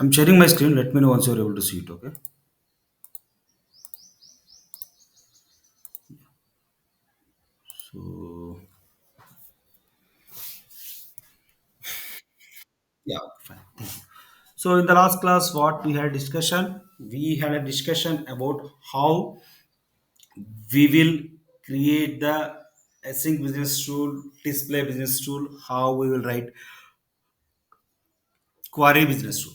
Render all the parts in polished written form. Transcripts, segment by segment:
I'm sharing my screen. Let me know once you're able to see it. Okay. So yeah, fine. So in the last class, what we had discussion, we had a discussion about how we will create the async business tool, display business tool, how we will write query business tool.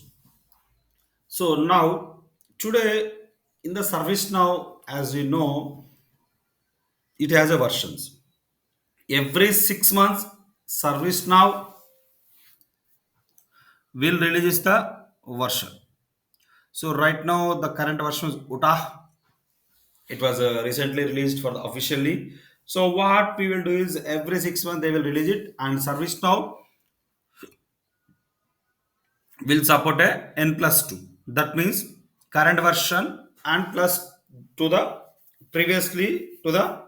So now today in the service now, as we know, it has a versions. Every 6 months, service now will release the version. So right now the current version is Utah. It was recently released for the officially. So what we will do is every 6 months they will release it, and service now will support a n plus 2. That means current version and plus to the previously to the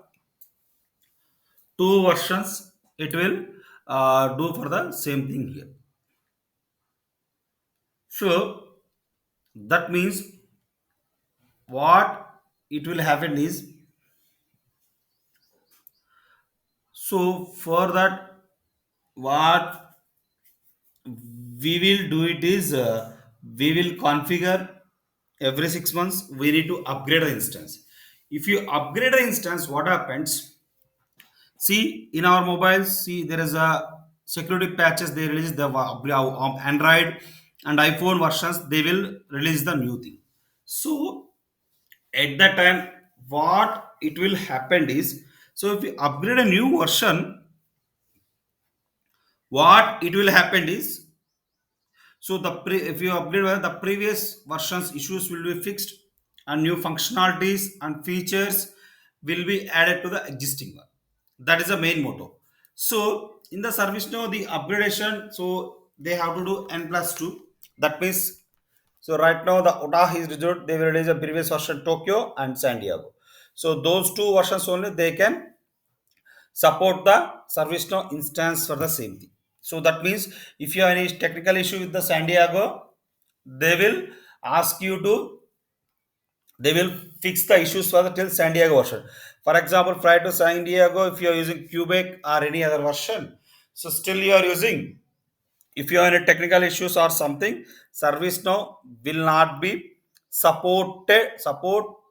two versions it will do for the same thing here. So that means what it will happen is, so for that what we will do it is we will configure every 6 months we need to upgrade the instance. If you upgrade the instance, what happens, see in our mobiles, see there is a security patches they release the Android and iPhone versions, they will release the new thing. So at that time what it will happen is, so if you upgrade a new version, what it will happen is, so if you upgrade the previous versions, issues will be fixed, and new functionalities and features will be added to the existing one. That is the main motto. So in the service now, the upgradation, so they have to do n plus two. That means, so right now the Utah is reserved. They will release a previous version Tokyo and San Diego. So those two versions only they can support the ServiceNow instance for the same thing. So that means if you have any technical issue with the San Diego, they will ask you to, they will fix the issues for the till San Diego version. For example, prior to San Diego, if you are using Quebec or any other version, so still you are using, if you have any technical issues or something, ServiceNow will not be support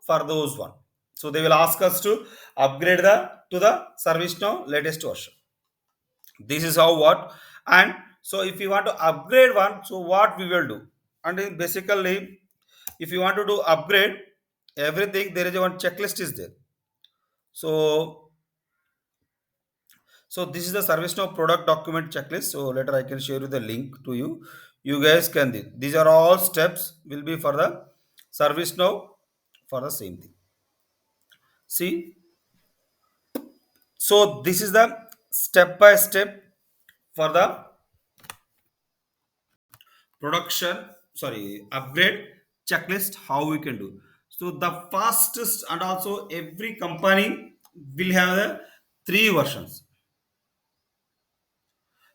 for those one. So they will ask us to upgrade the to the ServiceNow latest version. This is how what, and so if you want to upgrade one, so what we will do, and then basically if you want to do upgrade everything, there is a one checklist is there. So so this is the ServiceNow product document checklist. So later I can share you the link to you. You guys can these are all steps will be for the ServiceNow for the same thing. See, so this is the step by step for the production, sorry, upgrade checklist how we can do. So the fastest, and also every company will have the three versions.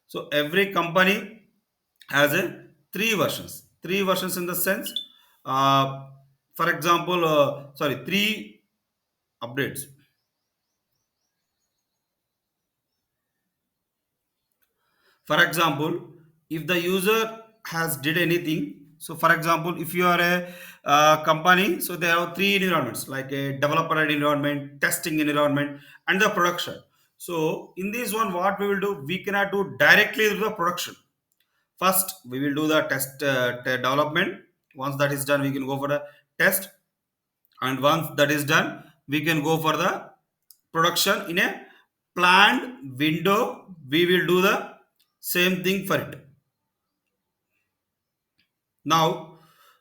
So every company has a three versions in the sense, uh, for example, sorry, three updates. For example, if the user has did anything, so for example, if you are a company, so there are three environments like a developer environment, testing environment, and the production. So in this one, what we will do, we cannot do directly to the production. First, we will do the test development. Once that is done, we can go for the test, and once that is done, we can go for the production in a planned window. We will do the same thing for it. Now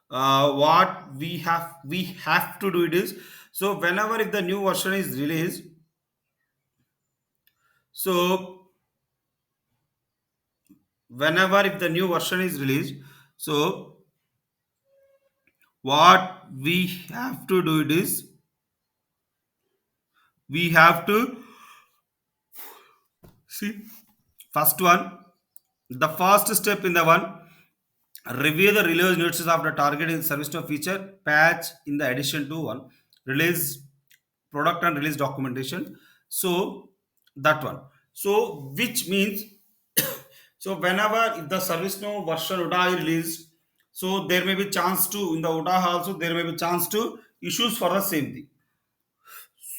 what we have to do it is, so whenever if the new version is released, so whenever if the new version is released, so what we have to do it is, we have to see, first one, the first step in the one, Review the release notices of the targeted service no feature patch in the addition to one release product and release documentation. So that one. So which means so whenever if the service no version UDA is released, so there may be chance to in the UDA also there may be chance to issues for the same thing.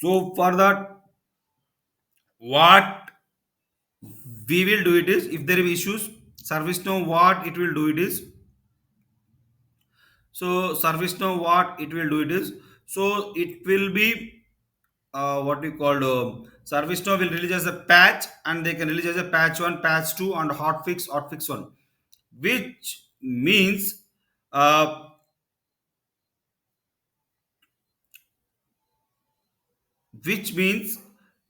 So for that, what we will do it is if there is issues, service know what it will do it is. So service know what it will do it is. So it will be what we called service now will release as a patch and they can release as a patch 1 patch 2 and hotfix 1, which means uh, which means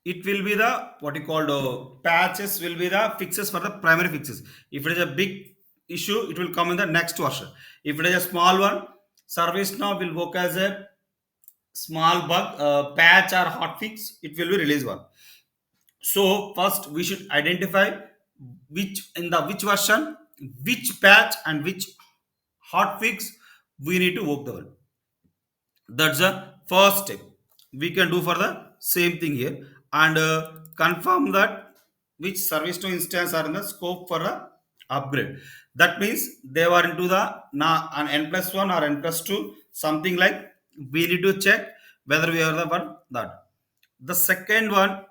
it will be the what you called patches will be the fixes for the primary fixes. If it is a big issue it will come in the next version. If it is a small one, service now will work as a small bug patch or hotfix, it will be release one. So first we should identify which in the which version, which patch and which hotfix we need to work the one. That's the first step we can do for the same thing here and confirm that which service to instance are in the scope for a upgrade. That means they were into the now an n plus 1 or n plus 2 something like we need to check whether we are the one that. The second one,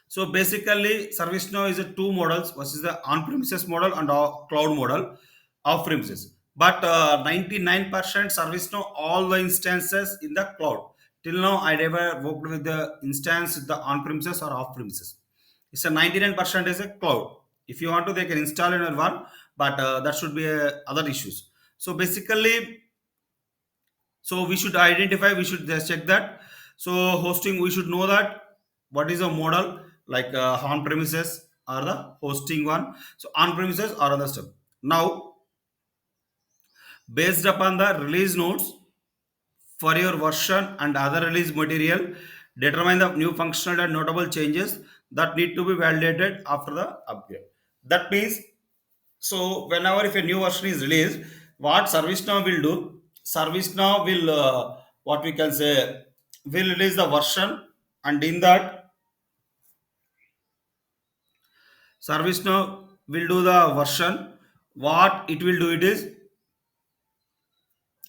so basically, ServiceNow is a two models, versus the on-premises model and cloud model of premises. But 99% ServiceNow all the instances in the cloud. Till now, I never worked with the instance with the on-premises or off-premises. It's a 99% is a cloud. If you want to, they can install in one, but that should be other issues. So basically, so we should identify, we should just check that. So hosting, we should know that what is a model like on premises or the hosting one. So on premises or other stuff. Now based upon the release notes for your version and other release material, determine the new functional and notable changes that need to be validated after the upgrade. That means, so whenever if a new version is released, what ServiceNow will do, ServiceNow will what we can say will release the version, and in that ServiceNow will do the version. What it will do it is,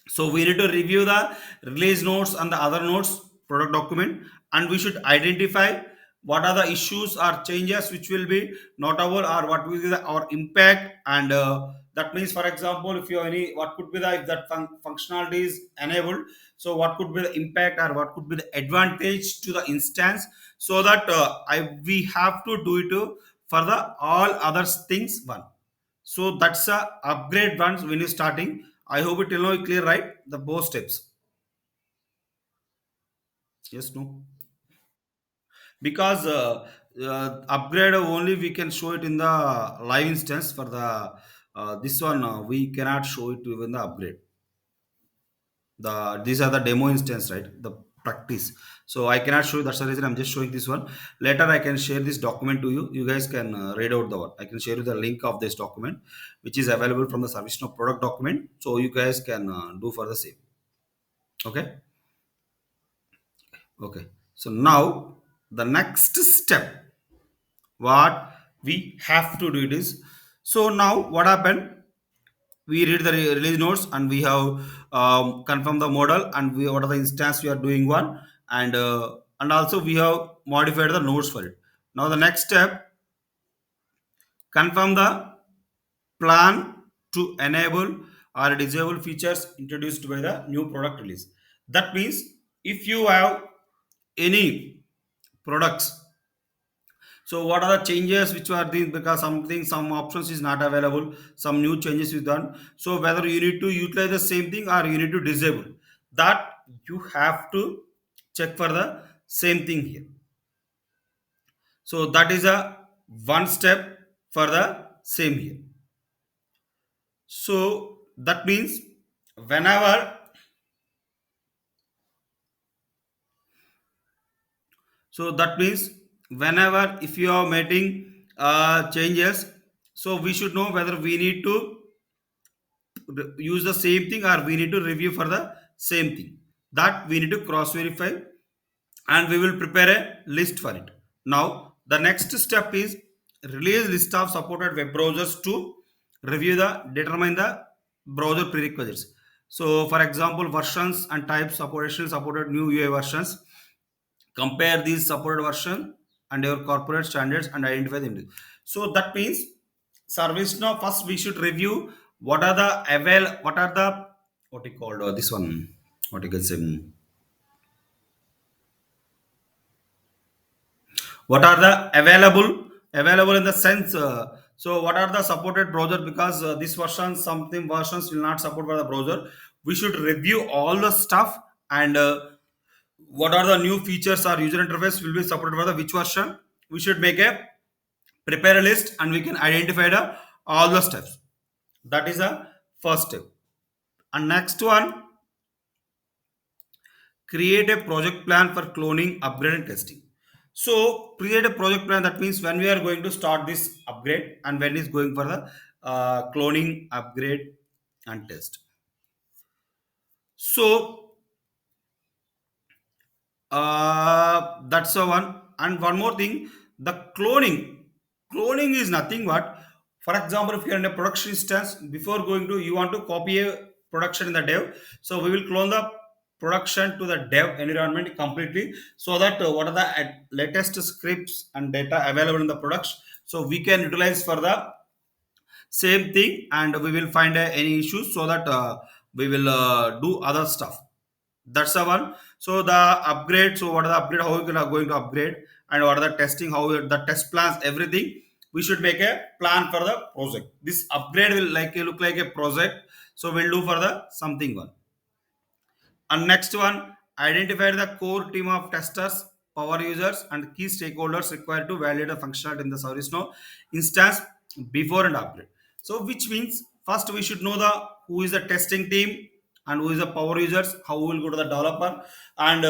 so we need to review the release notes and the other notes product document, and we should identify what are the issues or changes which will be notable or what will be the, our impact. And that means, for example, if you have any, what could be the if that functionality is enabled. So what could be the impact or what could be the advantage to the instance, so that I we have to do it for the all other things one. So that's a upgrade once when you're starting. I hope it will now clear, right? The both steps. Yes, no. Because upgrade only we can show it in the live instance. For the this one we cannot show it even the upgrade. The these are the demo instance, right? The practice. So I cannot show you. That's the reason I'm just showing this one. Later I can share this document to you. You guys can read out the one. I can share you the link of this document, which is available from the ServiceNow product document. So you guys can do for the same. Okay. Okay. So now the next step, what we have to do it is, so now what happened? We read the release notes and we have confirmed the model and we what are the instance we are doing one, and also we have modified the nodes for it. Now the next step, confirm the plan to enable or disable features introduced by the new product release. That means if you have any products, so what are the changes which are these, because something some options is not available, some new changes is done. So whether you need to utilize the same thing or you need to disable that, you have to check for the same thing here. So that is a one step for the same here. So that means whenever, so that means whenever if you are making changes, so we should know whether we need to use the same thing or we need to review for the same thing. That we need to cross verify, and we will prepare a list for it. Now, the next step is release list of supported web browsers to review the determine the browser prerequisites. So, for example, versions and types supported new UI versions. Compare these supported version and your corporate standards and identify them. So that means service now first we should review what are the what are the what you called this one, what you can say, what are the available in the sense, so what are the supported browser, because this version something versions will not support by the browser. We should review all the stuff, and what are the new features or user interface will be supported by the which version. We should make a prepare a list and we can identify the all the steps. That is the first step. And next one, create a project plan for cloning, upgrade, and testing. So create a project plan, that means when we are going to start this upgrade and when is going for the cloning, upgrade, and test. So that's the one. And one more thing, the cloning is nothing but, for example, if you're in a production instance, before going to you want to copy a production in the dev, so we will clone the production to the dev environment completely, so that what are the latest scripts and data available in the production, so we can utilize for the same thing, and we will find any issues, so that we will do other stuff. That's the one. So the upgrade, so what are the upgrade, how we are going to upgrade, and what are the testing, how the test plans, everything. We should make a plan for the project. This upgrade will like look like a project, so we'll do for the something one. And next one, identify the core team of testers, power users, and key stakeholders required to validate the functionality in the ServiceNow instance before and after. So, which means first we should know the who is the testing team and who is the power users, how we will go to the developer, and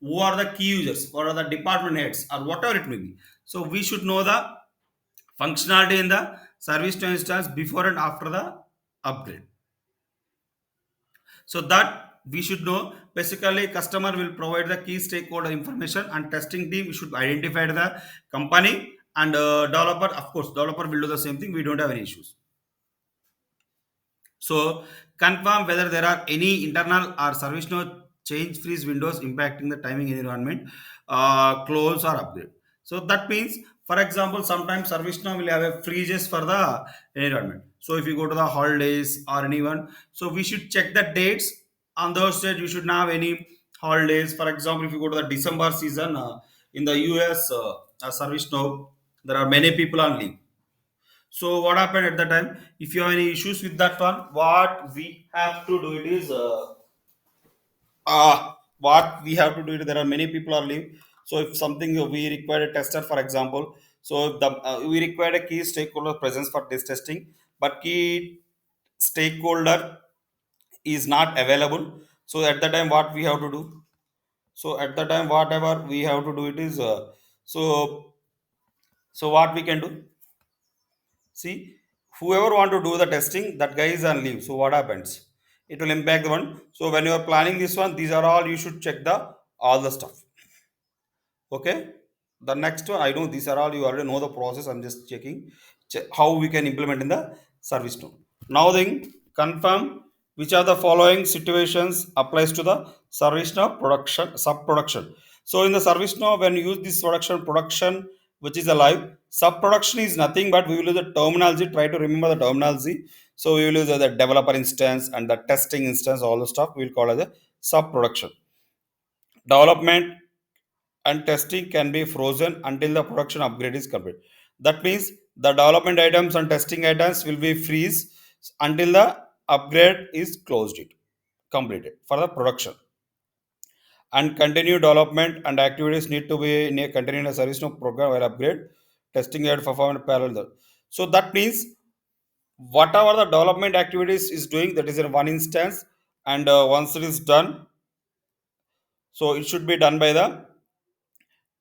who are the key users, what are the department heads, or whatever it may be. So, we should know the functionality in the ServiceNow instance before and after the upgrade, so that we should know. Basically, customer will provide the key stakeholder information, and testing team should identify the company, and developer, of course, developer will do the same thing. We don't have any issues. So confirm whether there are any internal or ServiceNow change freeze windows impacting the timing environment, close or upgrade. So that means, for example, sometimes ServiceNow will have a freezes for the environment. So if you go to the holidays or anyone, so we should check the dates. On those dates, we should not have any holidays. For example, if you go to the December season in the US, ServiceNow, there are many people on leave. So what happened at the time? If you have any issues with that one, what we have to do it is what we have to do it. There are many people on leave. So if something we require a tester, for example, so the we require a key stakeholder presence for this testing, but key stakeholder is not available. So at the time, what we have to do? So at the time, whatever we have to do it is so what we can do? See, whoever want to do the testing, that guy is on leave. So what happens? It will impact the one. So when you are planning this one, these are all you should check the all the stuff. Okay. The next one, I know these are all you already know the process. I'm just checking how we can implement in the service now. Now then, confirm which are the following situations applies to the service now production sub production. So in the service now, when you use this production which is alive, sub production is nothing but we will use the terminology. Try to remember the terminology. So we will use the developer instance and the testing instance, all the stuff we will call as a sub production. Development and testing can be frozen until the production upgrade is complete. That means the development items and testing items will be freeze until the upgrade is closed it completed for the production. And continue development and activities need to be in a continuous service no program or upgrade testing and performance parallel. So that means whatever the development activities is doing, that is in one instance, and once it is done, so it should be done by the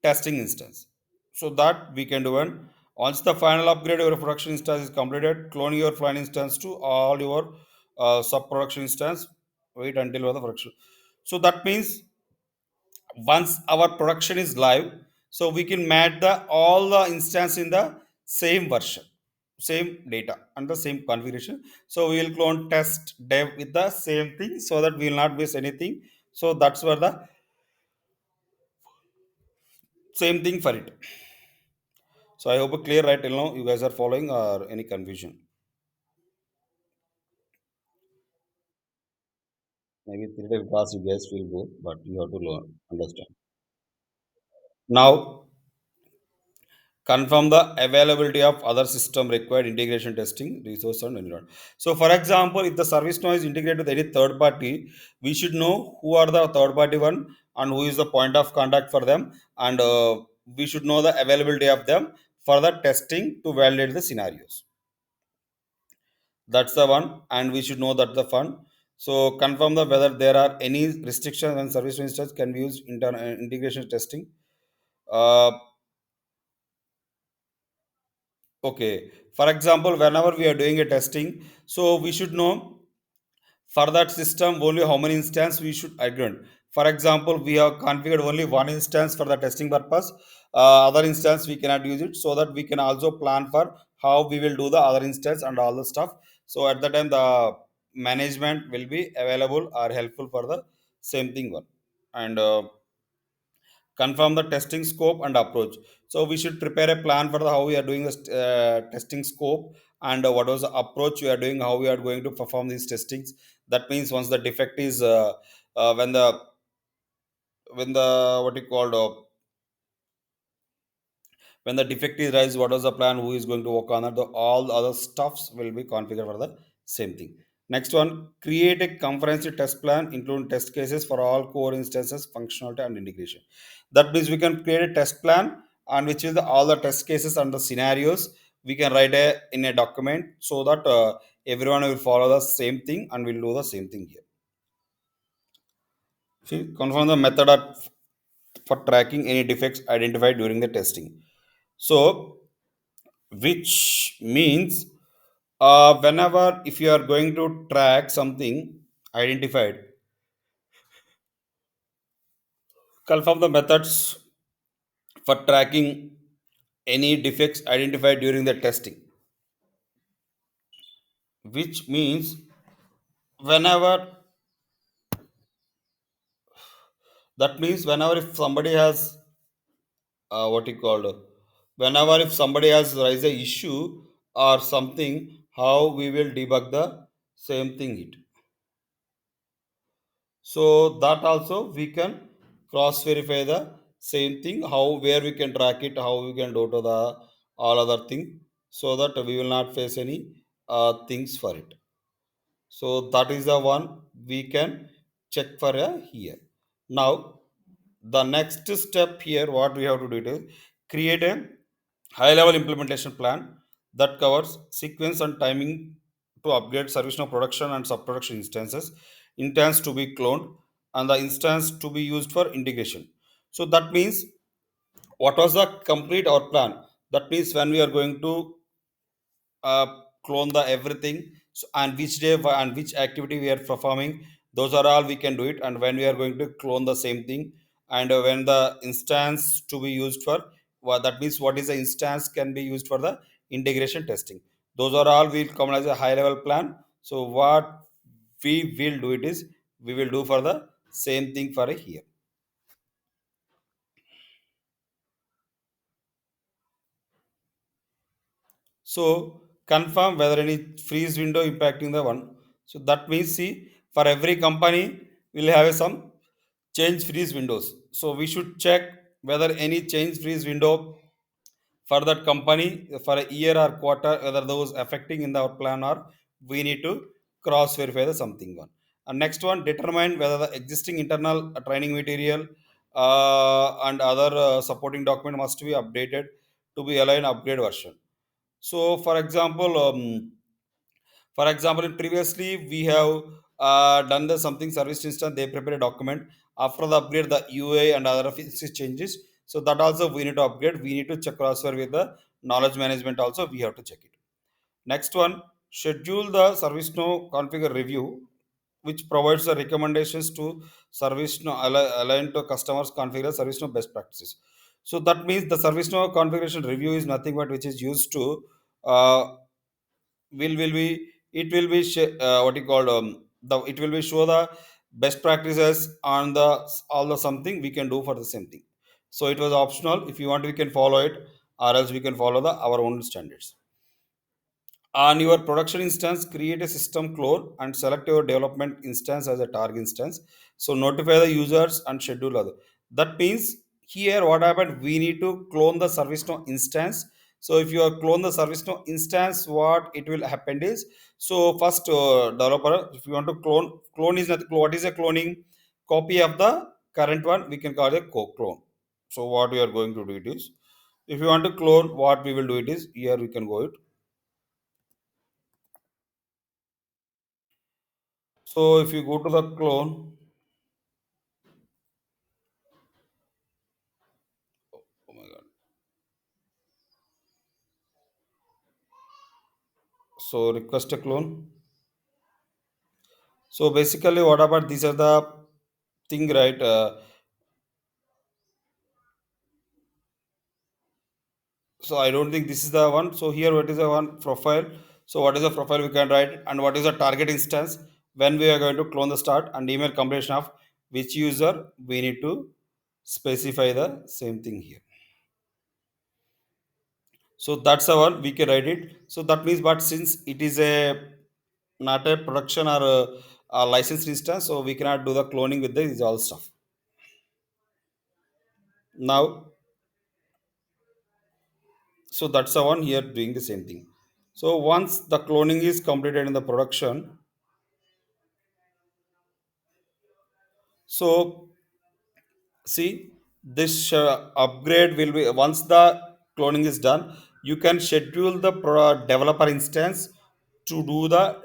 testing instance, so that we can do one. Once the final upgrade your production instance is completed, clone your final instance to all your sub production instance, wait until the production. So that means once our production is live, so we can match the all the instance in the same version, same data and the same configuration. So we will clone test dev with the same thing so that we will not miss anything. So that's where the same thing for it. So I hope a clear right till now you guys are following or any confusion. Maybe 3 days class you guys will go, but you have to learn, understand. Now confirm the availability of other system required integration testing resource and environment. So for example, if the service now is integrated with any third party, we should know who are the third party one and who is the point of contact for them, and we should know the availability of them for the testing to validate the scenarios. That's the one, and we should know that the fund. So confirm the whether there are any restrictions and service instance can be used integration testing. uh, Okay. For example, whenever we are doing a testing, so we should know for that system only how many instance we should agree. For example, we have configured only one instance for the testing purpose. Other instance we cannot use it, so that we can also plan for how we will do the other instance and all the stuff. So at the time the management will be available or helpful for the same thing one. And confirm the testing scope and approach. So we should prepare a plan for the, how we are doing the testing scope, and what was the approach we are doing, how we are going to perform these testings. That means once the defect is when the what you called when the defect is raised, what was the plan, who is going to work on it, all the other stuffs will be configured for the same thing. Next one, create a comprehensive test plan including test cases for all core instances, functionality and integration. That means we can create a test plan, and which is all the test cases and the scenarios we can write in a document, so that everyone will follow the same thing and will do the same thing here. See, confirm the method for tracking any defects identified during the testing. So which means whenever if you are going to track something identified, confirm the methods for tracking any defects identified during the testing. Which means whenever, that means whenever if somebody has what you called whenever if somebody has raised a issue or something, how we will debug the same thing it. So that also we can cross verify the same thing, how where we can track it, how we can do to the all other thing, so that we will not face any things for it. So that is the one we can check for here. Now the next step here, what we have to do is create a high level implementation plan that covers sequence and timing to upgrade ServiceNow production and sub production instances, instance to be cloned, and the instance to be used for integration. So that means what was the complete our plan. That means when we are going to uh, clone the everything, so and which day and which activity we are performing, those are all we can do it, and when we are going to clone the same thing, and when the instance to be used for, well, that means what is the instance can be used for the integration testing. Those are all will come as a high level plan. So what we will do it is we will do for the same thing for a here. So confirm whether any freeze window impacting the one. So that means see, for every company will have some change freeze windows. So we should check whether any change freeze window for that company for a year or quarter, whether those affecting in our plan, or we need to cross verify the something one. And next one, determine whether the existing internal training material and other supporting document must be updated to be aligned upgrade version. So for example, in previously we have done the something service instance. They prepare a document after the upgrade, the UA and other features changes. So that also we need to upgrade. We need to check crossware with the knowledge management. Also, we have to check it. Next one. Schedule the ServiceNow configure review, which provides the recommendations to ServiceNow aligned to customers configure ServiceNow best practices. So that means the ServiceNow configuration review is nothing but which is used to uh, will be it will be what you call the it will be show the best practices on the all the something we can do for the same thing. So it was optional. If you want, we can follow it, or else we can follow the our own standards. On your production instance, create a system clone and select your development instance as a target instance. So notify the users and schedule other. That means here what happened, we need to clone the ServiceNow instance. So if you are clone the ServiceNow instance, what it will happen is, so first developer, if you want to clone is not, what is a cloning? Copy of the current one, we can call it clone. So what we are going to do it is, if you want to clone, what we will do it is, here we can go it. So if you go to the clone, oh my god. So request a clone. So basically, what about these are the thing, right? So I don't think this is the one. So here, what is the one profile? So what is the profile we can write, and what is the target instance when we are going to clone the start and email combination of which user we need to specify the same thing here. So that's the one we can write it. So that means, but since it is a not a production or a licensed instance, so we cannot do the cloning with this all stuff. Now, so that's the one here doing the same thing. So once the cloning is completed in the production, so see, this upgrade will be once the cloning is done, you can schedule the developer instance to do the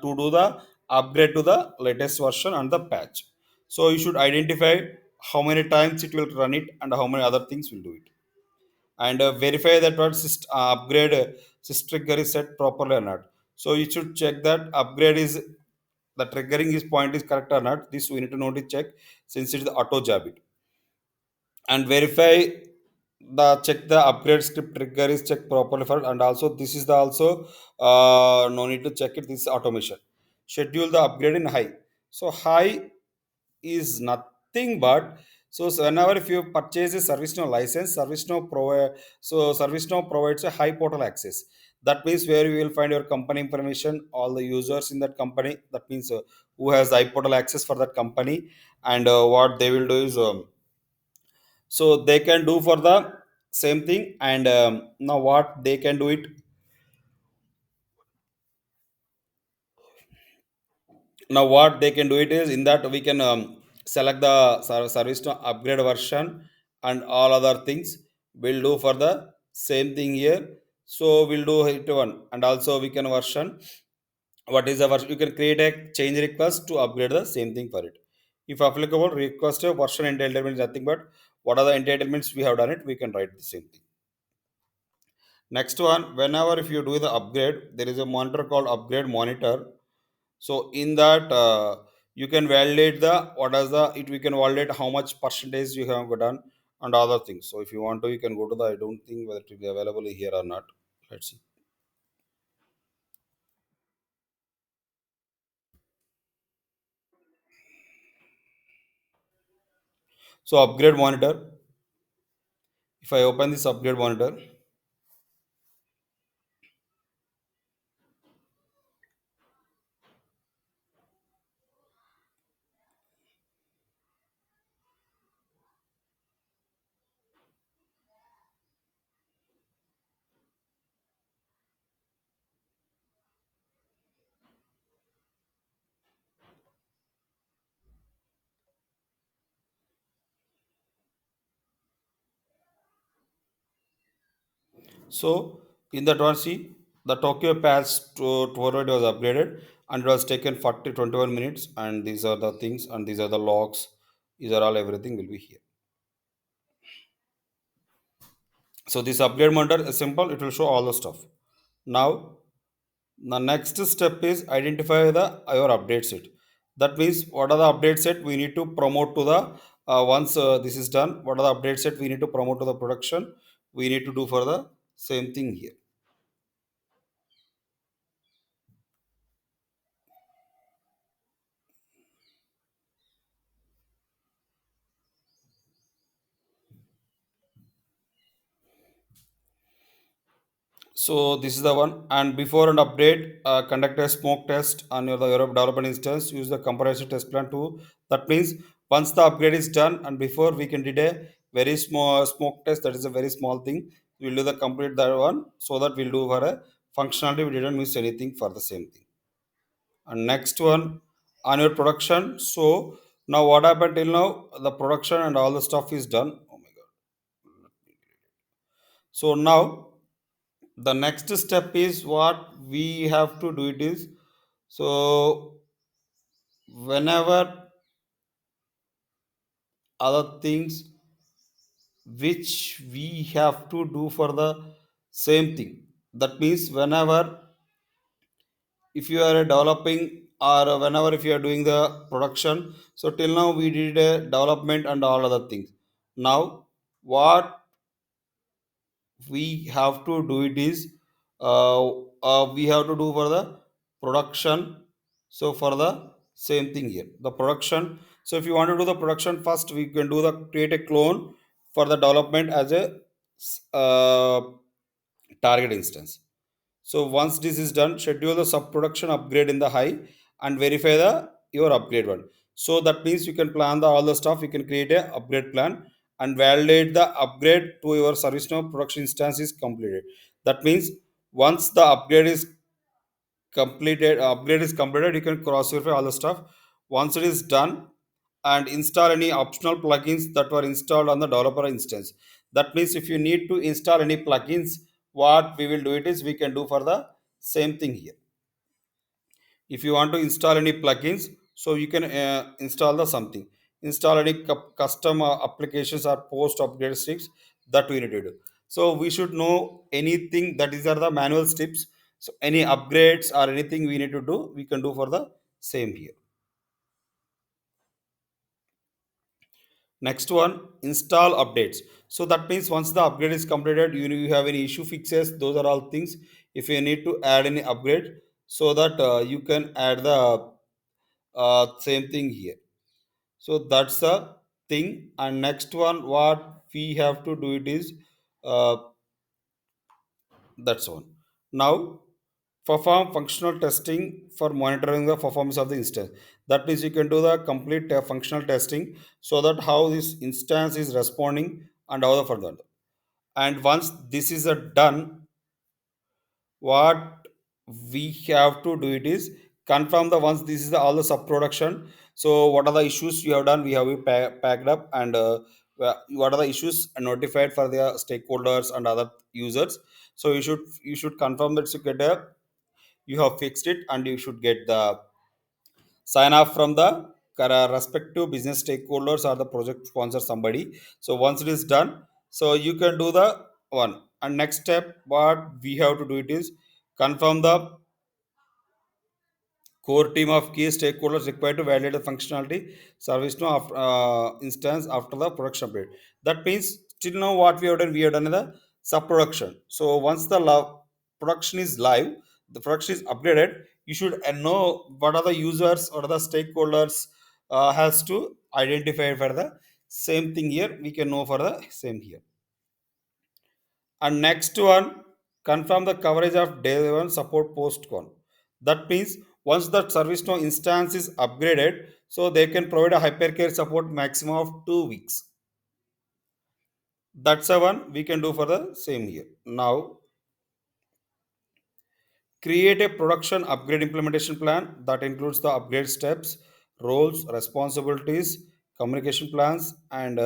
to do the upgrade to the latest version and the patch. So you should identify how many times it will run it and how many other things will do it, and verify that what upgrade sys trigger is set properly or not. So you should check that upgrade is the triggering is point is correct or not. This we need to notice check, since it is the auto job it, and verify the check the upgrade script trigger is checked properly for, and also this is the also no need to check it, this is automation. Schedule the upgrade in high. So high is nothing but, so whenever if you purchase a ServiceNow license, ServiceNow provides a high portal access. That means where you will find your company information, all the users in that company. That means who has high portal access for that company, and what they will do is so they can do for the same thing, and now what they can do it. Now what they can do it is, in that we can select the service to upgrade version, and all other things we'll do for the same thing here. So we'll do it one, and also we can version, what is the version, you can create a change request to upgrade the same thing for it. If applicable, request a version entitlement is nothing but what are the entitlements we have done it, we can write the same thing. Next one, whenever if you do the upgrade, there is a monitor called upgrade monitor. So in that, you can validate the what is the it. We can validate how much percentage you have done and other things. So if you want to, you can go to the. I don't think whether it will be available here or not. Let's see. So upgrade monitor. If I open this upgrade monitor, so in that one, see the Tokyo patch to forward was upgraded, and it was taken 21 minutes. And these are the things, and these are the logs. These are all everything will be here. So this upgrade monitor is simple. It will show all the stuff. Now The next step is identify the your update set. That means what are the update set we need to promote to the once this is done. What are the update set we need to promote to the production? We need to do for the same thing here. So this is the one. And before an update, conduct a smoke test on your development instance. Use the comparison test plan tool. That means once the upgrade is done, and before we can did a very small smoke test. That is a very small thing. We'll do the complete that one so that we'll do for a functionality. We didn't miss anything for the same thing. And next one on your production. So now what happened till now? The production and all the stuff is done. Oh my god. So now the next step is what we have to do it is, so whenever other things which we have to do for the same thing, that means whenever if you are developing or whenever if you are doing the production, so till now we did a development and all other things. Now what we have to do it is, we have to do for the production. So for the same thing here, the production. So if you want to do the production first, we can do the create a clone for the development as a uh, target instance. So once this is done, schedule the sub production upgrade in the high and verify the your upgrade one. So that means you can plan the all the stuff. You can create a upgrade plan and validate the upgrade to your ServiceNow production instance is completed. That means once the upgrade is completed, you can cross verify all the stuff. Once it is done, and install any optional plugins that were installed on the developer instance. That means if you need to install any plugins, what we will do it is we can do for the same thing here. If you want to install any plugins, so you can install the something, install any custom applications or post upgrade steps that we need to do. So we should know anything that is are the manual steps. So any upgrades or anything we need to do, we can do for the same here. Next one, install updates. So that means once the upgrade is completed, you have any issue fixes, those are all things. If you need to add any upgrade, so that you can add the same thing here. So that's the thing. And next one, what we have to do it is, uh, that's one. Now perform functional testing for monitoring the performance of the instance. That means you can do the complete functional testing so that how this instance is responding and how the further. And once this is done, what we have to do it is confirm the once this is the, all the sub production. So what are the issues you have done? We have it packed up, and what are the issues notified for the stakeholders and other users. So you should confirm that you get a you have fixed it, and you should get the sign off from the respective business stakeholders or the project sponsor somebody. So once it is done, so you can do the one. And next step what we have to do it is confirm the core team of key stakeholders required to validate the functionality service no instance after the production update. That means till now what we have done in the sub production. So once the production is live, the production is upgraded, you should know what are the users or the stakeholders has to identify for the same thing here. We can know for the same here. And next one, confirm the coverage of day one support post con. That means once that ServiceNow instance is upgraded, so they can provide a hypercare support maximum of 2 weeks. That's a one we can do for the same year. Now create a production upgrade implementation plan that includes the upgrade steps, roles, responsibilities, communication plans, and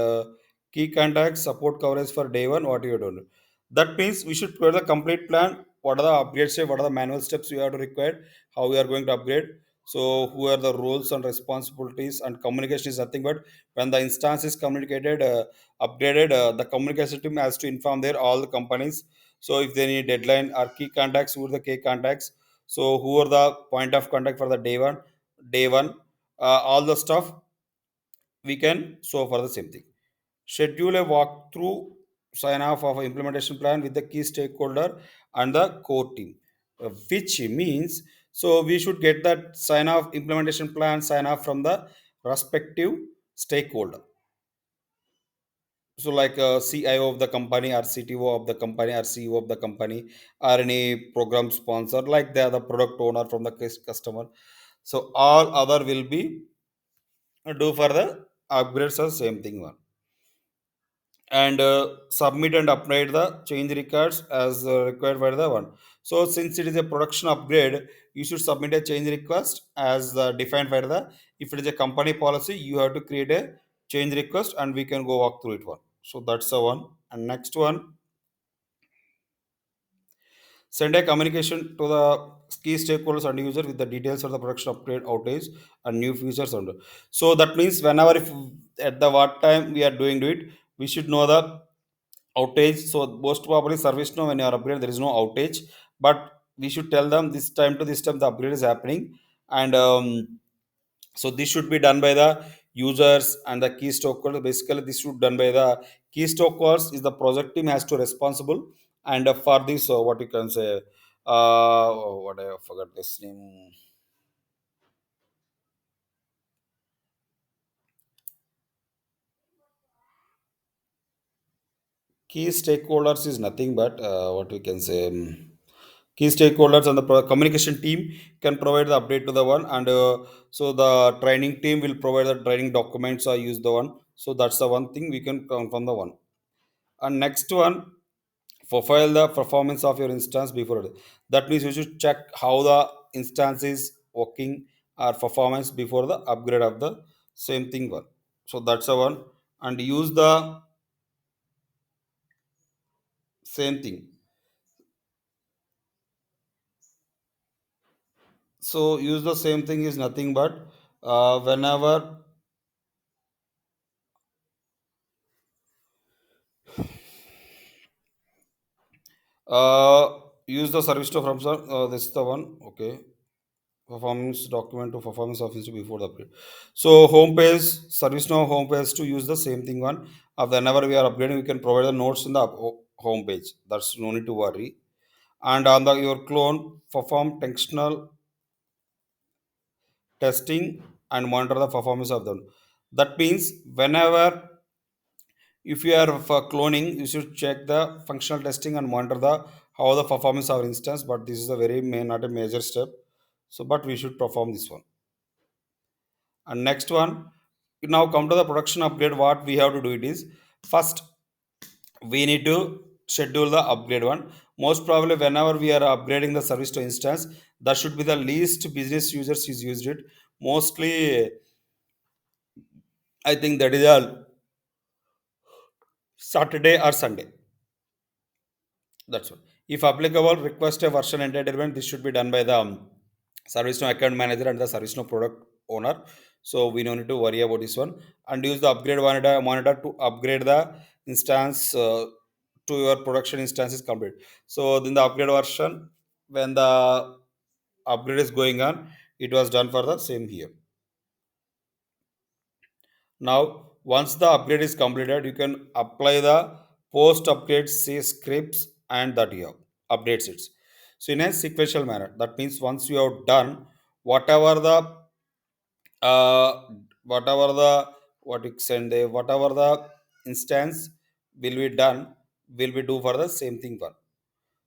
key contacts, support coverage for day one, what you do. That means we should provide the complete plan. What are the upgrade steps? What are the manual steps we have to require? How we are going to upgrade? So, who are the roles and responsibilities? And communication is nothing but when the instance is communicated, upgraded, the communication team has to inform their all the companies. So, if they need deadline or key contacts, who are the key contacts? So who are the point of contact for the day one, all the stuff we can show for the same thing. Schedule a walkthrough, sign off of an implementation plan with the key stakeholder and the core team, which means so we should get that sign off implementation plan sign off from the respective stakeholder. So like CIO of the company or CTO of the company or CEO of the company or any program sponsor, like they are the product owner from the customer. So all other will be do for the upgrades or same thing one, and submit and update the change records as required by the one. So since it is a production upgrade, you should submit a change request as defined by the, if it is a company policy, you have to create a change request and we can go walk through it one. So that's the one. And next one, send a communication to the key stakeholders and user with the details of the production upgrade outage and new features under. So that means whenever if at the what time we are doing to it, we should know the outage. So most probably service now when you are upgrade there is no outage, but we should tell them this time to this time the upgrade is happening, and so this should be done by the users and the key stockholders. Basically, this should done by the key stockholders is the project team has to responsible, and for this what you can say, what I forgot this name. Key stakeholders is nothing but what we can say. Key stakeholders and the communication team can provide the update to the one, and so the training team will provide the training documents or use the one. So that's the one thing we can count from the one. And next one, profile the performance of your instance before it. That means you should check how the instance is working or performance before the upgrade of the same thing one. So that's the one, and use the same thing. So use the same thing is nothing but whenever use the service to from sir. This is the one. Okay. Performance document to performance office before the upgrade. So home page, ServiceNow home page to use the same thing one. Whenever we are upgrading, we can provide the notes in the home page. That's no need to worry. And on the your clone, perform functional testing and monitor the performance of them. That means whenever if you are for cloning, you should check the functional testing and monitor the how the performance of our instance. But this is a very main, not a major step. So, but we should perform this one. And next one, now come to the production upgrade. What we have to do it is first we need to schedule the upgrade one. Most probably, whenever we are upgrading the service to instance, that should be the least business users is used it. Mostly, I think that is a Saturday or Sunday. That's all. If applicable, request a version entitlement. This should be done by the ServiceNow account manager and the ServiceNow product owner. So we don't need to worry about this one. And use the upgrade monitor to upgrade the instance to your production instance is complete. So then the upgrade version, when the upgrade is going on, it was done for the same here. Now, once the upgrade is completed, you can apply the post upgrade say scripts and that you have updates it. So in a sequential manner, that means once you have done whatever the uh, whatever the what you send whatever the instance will be done, will be do for the same thing one.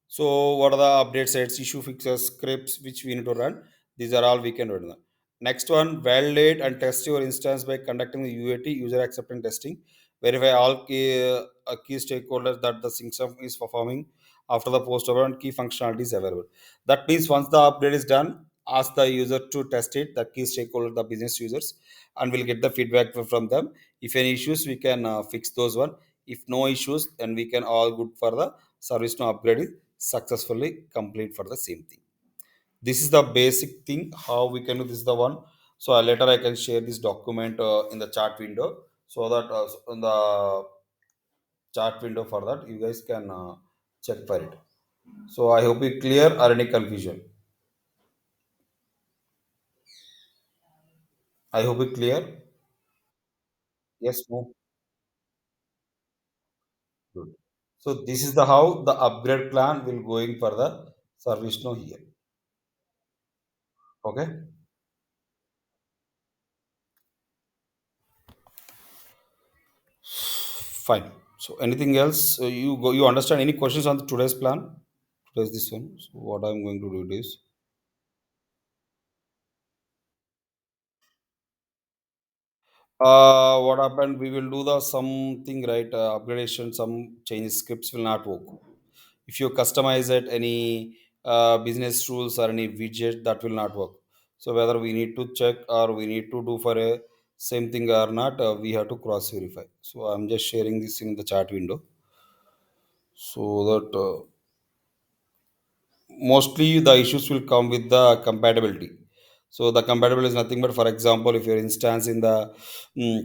So what are the update sets, issue fixes, scripts which we need to run? These are all we can run. Next one, validate and test your instance by conducting the UAT, user acceptance testing. Verify all key stakeholders that the system is performing after the post over and key functionality is available. That means once the upgrade is done, ask the user to test it, the key stakeholder, the business users, and we'll get the feedback from them. If any issues, we can fix those one. If no issues, then we can all good for the service now upgrade successfully complete for the same thing. This is the basic thing how we can do. This is the one. So later I can share this document in the chat window, so that in the chat window for that you guys can check for it. So I hope it clear or any confusion. I hope it clear. Yes, no. Good. So this is the how the upgrade plan will going for the service now here. Okay. Fine. So anything else? You go. You understand any questions on the today's plan? Today's this one. So what I'm going to do is, what happened? We will do the something right. Upgradation. Some changes. Scripts will not work. If you customize it, any business rules or any widget that will not work. So whether we need to check or we need to do for a same thing or not, we have to cross verify. So I'm just sharing this in the chat window so that mostly the issues will come with the compatibility. So the compatibility is nothing but, for example, if your instance in the mm,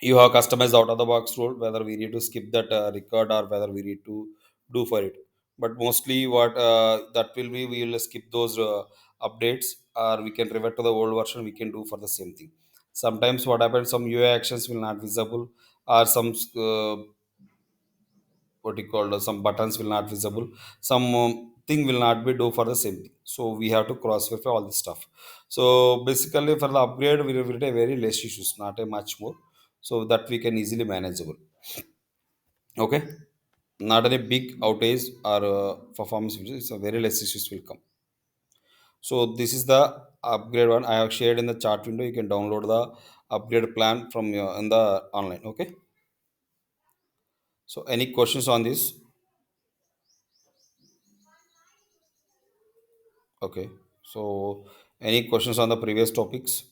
you have customized out of the box rule, whether we need to skip that record or whether we need to do for it. But mostly what that will be, we will skip those updates, or we can revert to the old version, we can do for the same thing. Sometimes what happens, some UI actions will not visible, or some what you call some buttons will not visible, some thing will not be do for the same thing, so we have to cross verify all this stuff. So basically for the upgrade we will get a very less issues, not a much more, so that we can easily manageable. Okay, not any big outage or performance issues, it's a very less issues will come. So this is the upgrade one I have shared in the chart window. You can download the upgrade plan from your in the online. Okay, so any questions on this? Okay. So, any questions on the previous topics?